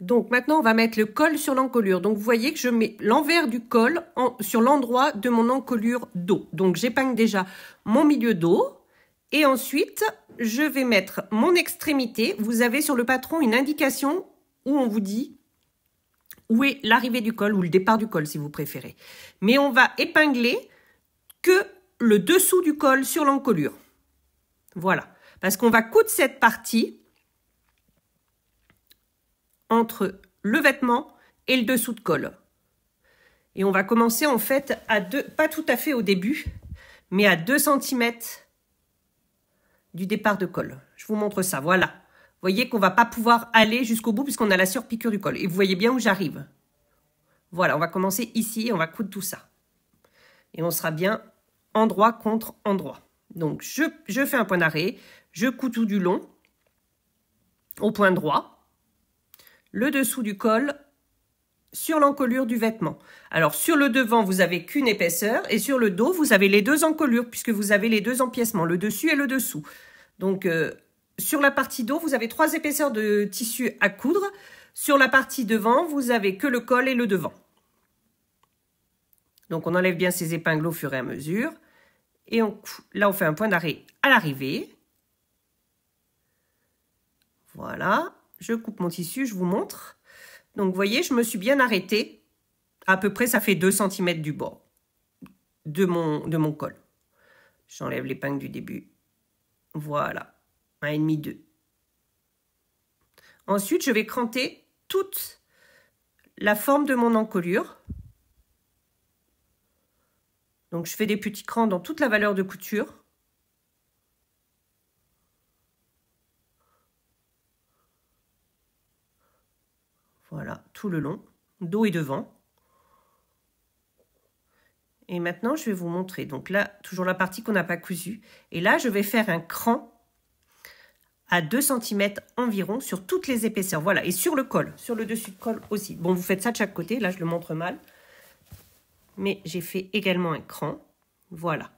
Donc maintenant, on va mettre le col sur l'encolure. Donc vous voyez que je mets l'envers du col sur l'endroit de mon encolure dos. Donc j'épingle déjà mon milieu dos. Et ensuite, je vais mettre mon extrémité. Vous avez sur le patron une indication où on vous dit où est l'arrivée du col ou le départ du col si vous préférez. Mais on va épingler que le dessous du col sur l'encolure. Voilà. Parce qu'on va coudre cette partie entre le vêtement et le dessous de col. Et on va commencer en fait à pas tout à fait au début, mais à 2 cm du départ de col. Je vous montre ça, voilà. Vous voyez qu'on va pas pouvoir aller jusqu'au bout puisqu'on a la surpiqûre du col. Et vous voyez bien où j'arrive. Voilà, on va commencer ici et on va coudre tout ça. Et on sera bien endroit contre endroit. Donc je fais un point d'arrêt, je couds tout du long au point droit. Le dessous du col sur l'encolure du vêtement. Alors, sur le devant, vous avez qu'une épaisseur et sur le dos, vous avez les 2 encolures puisque vous avez les 2 empiècements, le dessus et le dessous. Donc, sur la partie dos, vous avez 3 épaisseurs de tissu à coudre. Sur la partie devant, vous avez que le col et le devant. Donc, on enlève bien ces épingles au fur et à mesure. Et là, on fait un point d'arrêt à l'arrivée. Voilà. Je coupe mon tissu, je vous montre. Donc, vous voyez, je me suis bien arrêtée. À peu près, ça fait 2 cm du bord de mon col. J'enlève l'épingle du début. Voilà. 1,5, 2. Ensuite, je vais cranter toute la forme de mon encolure. Donc, je fais des petits crans dans toute la valeur de couture. Voilà, tout le long, dos et devant. Et maintenant, je vais vous montrer. Donc là, toujours la partie qu'on n'a pas cousue. Et là, je vais faire un cran à 2 cm environ sur toutes les épaisseurs. Voilà, et sur le col, sur le dessus de col aussi. Bon, vous faites ça de chaque côté. Là, je le montre mal. Mais j'ai fait également un cran. Voilà.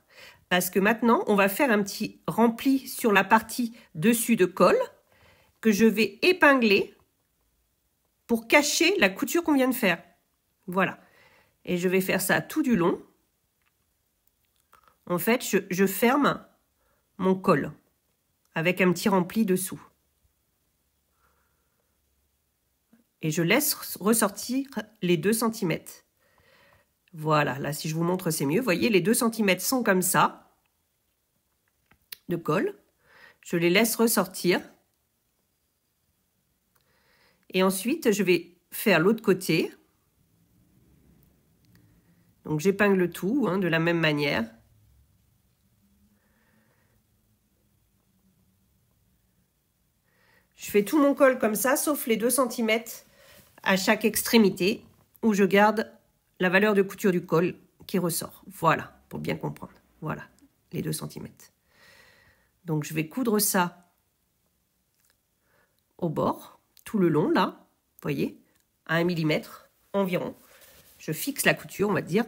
Parce que maintenant, on va faire un petit rempli sur la partie dessus de col que je vais épingler pour cacher la couture qu'on vient de faire. Voilà. Et je vais faire ça tout du long. En fait, je ferme mon col avec un petit rempli dessous. Et je laisse ressortir les 2 cm. Voilà, là, si je vous montre, c'est mieux. Vous voyez, les 2 cm sont comme ça, de col. Je les laisse ressortir. Et ensuite, je vais faire l'autre côté. Donc, j'épingle tout de la même manière. Je fais tout mon col comme ça, sauf les 2 cm à chaque extrémité, où je garde la valeur de couture du col qui ressort. Voilà, pour bien comprendre. Voilà, les 2 cm. Donc, je vais coudre ça au bord, tout le long, là, vous voyez, à 1 mm environ. Je fixe la couture, on va dire.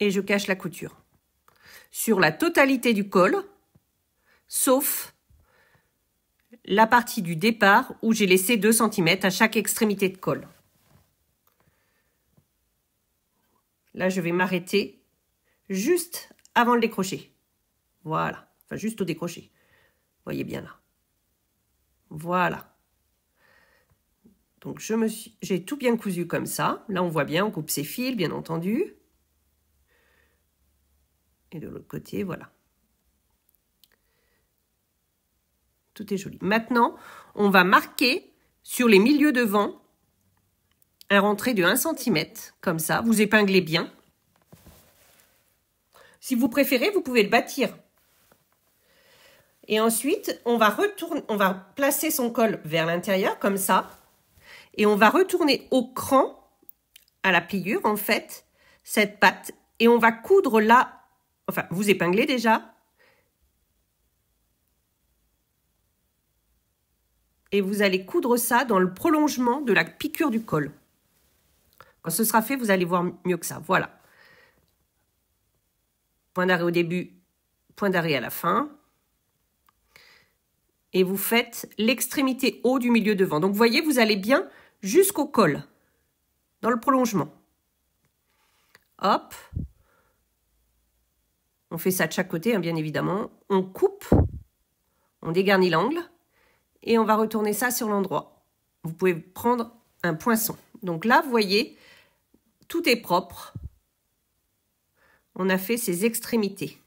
Et je cache la couture. Sur la totalité du col, sauf la partie du départ où j'ai laissé 2 cm à chaque extrémité de col. Là, je vais m'arrêter juste avant le décroché. Voilà, enfin juste au décroché. Vous voyez bien là. Voilà. Donc, j'ai tout bien cousu comme ça. Là, on voit bien, on coupe ses fils, bien entendu. Et de l'autre côté, voilà. Tout est joli. Maintenant, on va marquer sur les milieux devant un rentré de 1 cm, comme ça. Vous épinglez bien. Si vous préférez, vous pouvez le bâtir. Et ensuite, on va placer son col vers l'intérieur, comme ça. Et on va retourner au cran, à la pliure, en fait, cette patte. Et on va coudre là, enfin, vous épinglez déjà. Et vous allez coudre ça dans le prolongement de la piqûre du col. Quand ce sera fait, vous allez voir mieux que ça. Voilà. Point d'arrêt au début, point d'arrêt à la fin. et vous faites l'extrémité haut du milieu devant. Donc, vous voyez, vous allez bien jusqu'au col, dans le prolongement. Hop. On fait ça de chaque côté, hein, bien évidemment. On coupe, on dégarnit l'angle et on va retourner ça sur l'endroit. Vous pouvez prendre un poinçon. Donc là, vous voyez, tout est propre. On a fait ces extrémités.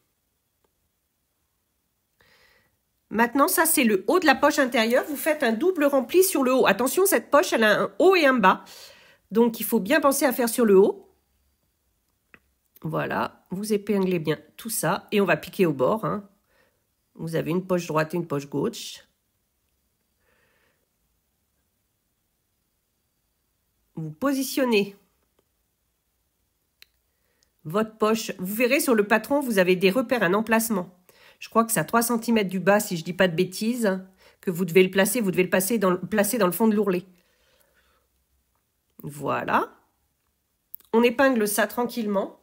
Maintenant, ça, c'est le haut de la poche intérieure. Vous faites un double rempli sur le haut. Attention, cette poche, elle a un haut et un bas. Donc, il faut bien penser à faire sur le haut. Voilà, vous épinglez bien tout ça. Et on va piquer au bord. Hein. Vous avez une poche droite et une poche gauche. Vous positionnez votre poche. Vous verrez sur le patron, vous avez des repères, un emplacement. Je crois que c'est à 3 cm du bas, si je ne dis pas de bêtises, que vous devez le placer. Vous devez le placer dans le fond de l'ourlet. Voilà. On épingle ça tranquillement.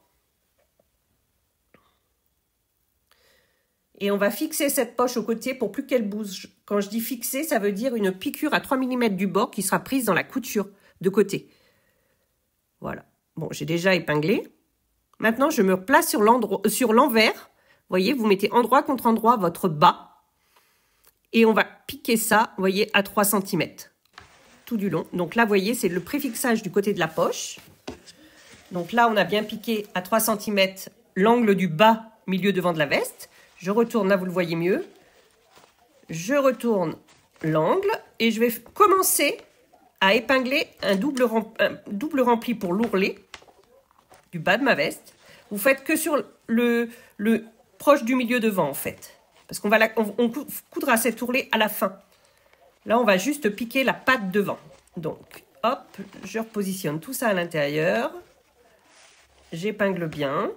Et on va fixer cette poche au côté pour plus qu'elle bouge. Quand je dis fixer, ça veut dire une piqûre à 3 mm du bord qui sera prise dans la couture de côté. Voilà. Bon, j'ai déjà épinglé. Maintenant, je me replace sur l'envers. Vous voyez, vous mettez endroit contre endroit votre bas. Et on va piquer ça, vous voyez, à 3 cm. Tout du long. Donc là, vous voyez, c'est le préfixage du côté de la poche. Donc là, on a bien piqué à 3 cm l'angle du bas, milieu devant de la veste. Je retourne, là, vous le voyez mieux. Je retourne l'angle et je vais commencer à épingler un double rempli pour l'ourlet du bas de ma veste. Vous faites que sur le proche du milieu devant, en fait. Parce qu'on on coudra cet ourlet à la fin. Là, on va juste piquer la patte devant. Donc, hop, je repositionne tout ça à l'intérieur. J'épingle bien.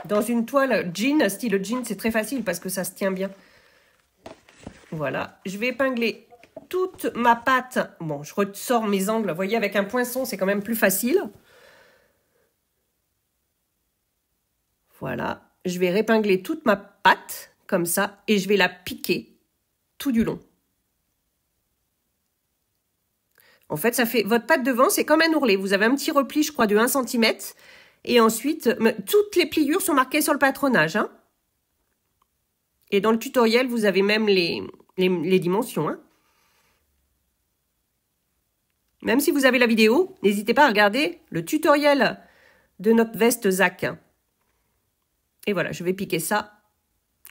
Dans une toile jean, style jean, c'est très facile parce que ça se tient bien. Voilà. Je vais épingler toute ma patte. Bon, je ressors mes angles. Vous voyez, avec un poinçon, c'est quand même plus facile. Voilà. Je vais répingler toute ma patte, comme ça, et je vais la piquer tout du long. En fait, ça fait votre patte devant, c'est comme un ourlet. Vous avez un petit repli, je crois, de 1 cm. Et ensuite, toutes les pliures sont marquées sur le patronage. Hein. Et dans le tutoriel, vous avez même les dimensions. Hein. Même si vous avez la vidéo, n'hésitez pas à regarder le tutoriel de notre veste Zach. Et voilà, je vais piquer ça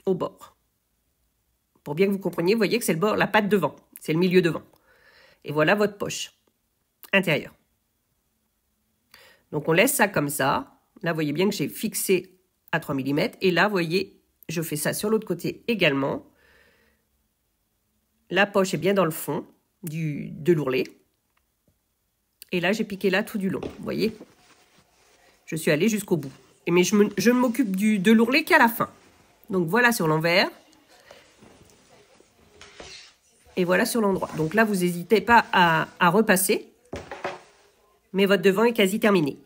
au bord. Pour bien que vous compreniez, vous voyez que c'est le bord, la patte devant. C'est le milieu devant. Et voilà votre poche intérieure. Donc, on laisse ça comme ça. Là, vous voyez bien que j'ai fixé à 3 mm. Et là, vous voyez, je fais ça sur l'autre côté également. La poche est bien dans le fond de l'ourlet. Et là, j'ai piqué là tout du long. Vous voyez? Je suis allée jusqu'au bout. Mais je ne m'occupe de l'ourlet qu'à la fin. Donc, voilà sur l'envers. Et voilà sur l'endroit. Donc là, vous n'hésitez pas à repasser. Mais votre devant est quasi terminé.